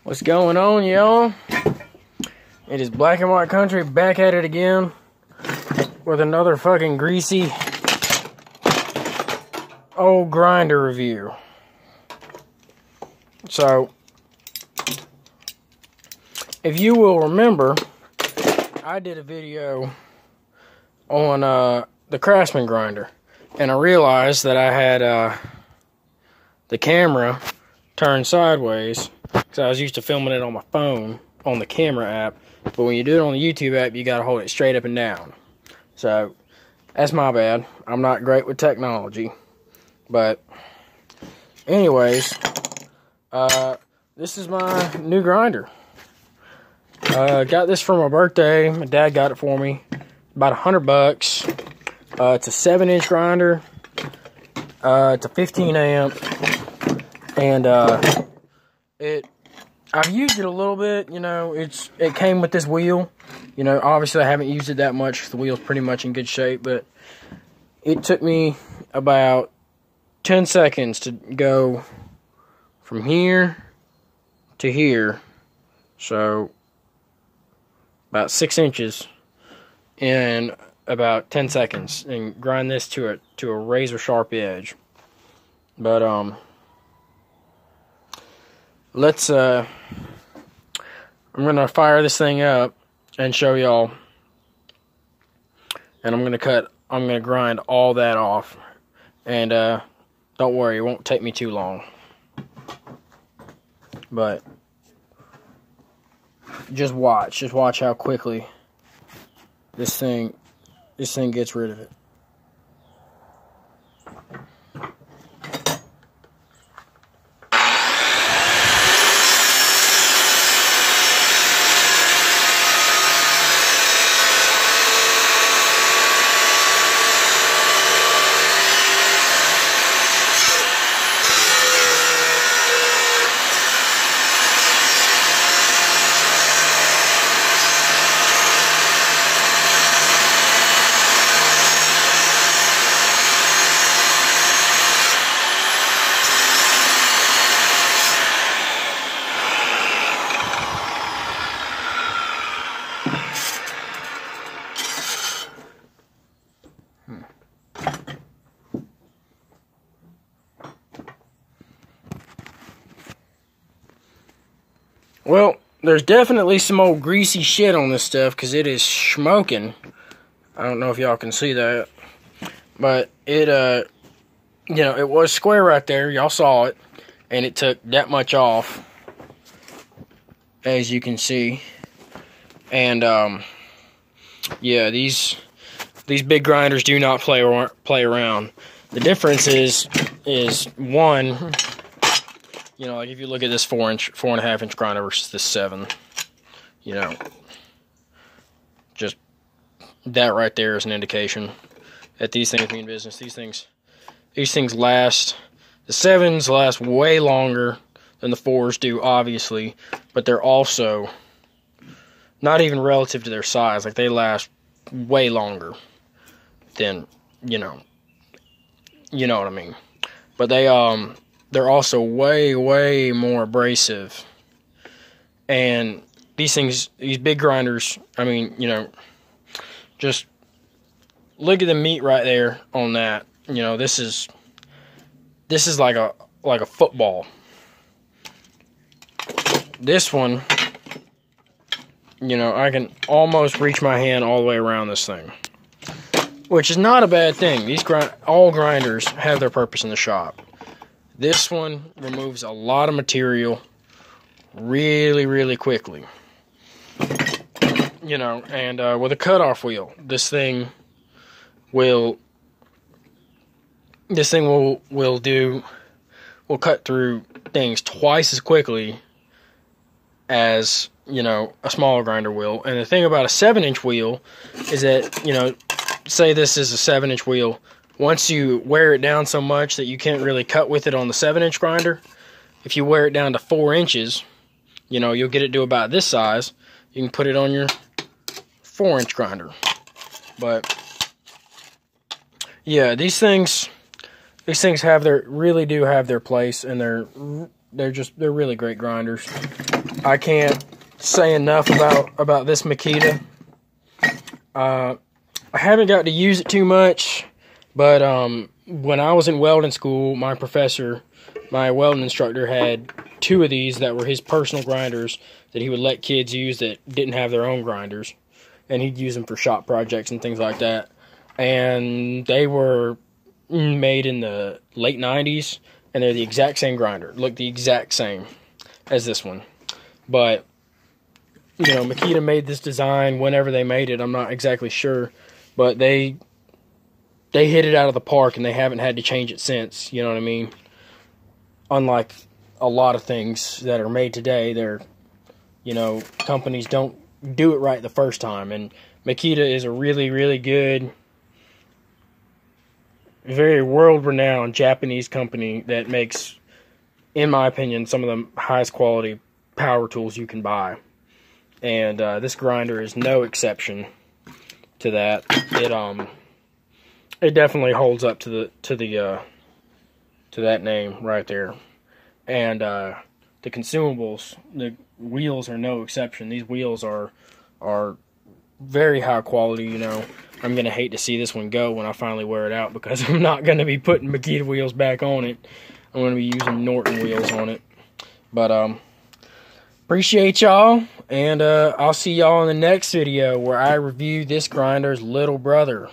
What's going on, y'all? It is Black and White Country back at it again with another fucking greasy old grinder review. So, if you will remember, I did a video on the Craftsman grinder, and I realized that I had the camera turned sideways because I was used to filming it on my phone on the camera app, but when you do it on the YouTube app, you gotta hold it straight up and down. So that's my bad. I'm not great with technology, but anyways, this is my new grinder. Got this for my birthday. My dad got it for me. About $100. It's a 7-inch grinder. It's a 15 amp, and I've used it a little bit. You know, it came with this wheel. You know, obviously I haven't used it that much. The wheel's pretty much in good shape, but it took me about 10 seconds to go from here to here. So about 6 inches in about 10 seconds, and grind this to a razor sharp edge. But let's I'm gonna fire this thing up and show y'all, and I'm gonna grind all that off, and don't worry, it won't take me too long, but just watch how quickly this thing gets rid of it. Well, there's definitely some old greasy shit on this stuff because it is smoking. I don't know if y'all can see that, but it, you know, it was square right there. Y'all saw it, and it took that much off, as you can see. And yeah, these big grinders do not play around. The difference is one. You know, like if you look at this 4.5 inch grinder versus this 7, you know, just that right there is an indication that these things mean business. These things last. The 7s last way longer than the 4s do, obviously, but they're also not even relative to their size. Like, they last way longer than, you know what I mean. But they're also way more abrasive. And these big grinders, I mean, you know, just look at the meat right there on that. You know, this is like a football. This one, you know, I can almost reach my hand all the way around this thing, which is not a bad thing. All grinders have their purpose in the shop. This one removes a lot of material really quickly. You know, and with a cutoff wheel, this thing will cut through things twice as quickly as, you know, a smaller grinder will. And the thing about a 7-inch wheel is that, you know, say this is a 7-inch wheel. Once you wear it down so much that you can't really cut with it on the 7-inch grinder, if you wear it down to 4 inches, you know, you'll get it to about this size. You can put it on your 4-inch grinder. But yeah, these things really do have their place, and they're really great grinders. I can't say enough about this Makita. I haven't got to use it too much, but when I was in welding school, my welding instructor had 2 of these that were his personal grinders that he would let kids use that didn't have their own grinders, and he'd use them for shop projects and things like that. And they were made in the late 90s, and they're the exact same grinder. Look the exact same as this one. But, you know, Makita made this design whenever they made it. I'm not exactly sure. But they hit it out of the park, and they haven't had to change it since. You know what I mean? Unlike a lot of things that are made today, companies don't do it right the first time. And Makita is a really, really good, very world-renowned Japanese company that makes, in my opinion, some of the highest quality power tools you can buy. And this grinder is no exception to that. It definitely holds up to that name right there. And the consumables, the wheels are no exception. These wheels are very high quality. You know, I'm gonna hate to see this one go when I finally wear it out, because I'm not gonna be putting Makita wheels back on it. I'm gonna be using Norton wheels on it. But appreciate y'all, and I'll see y'all in the next video where I review this grinder's little brother.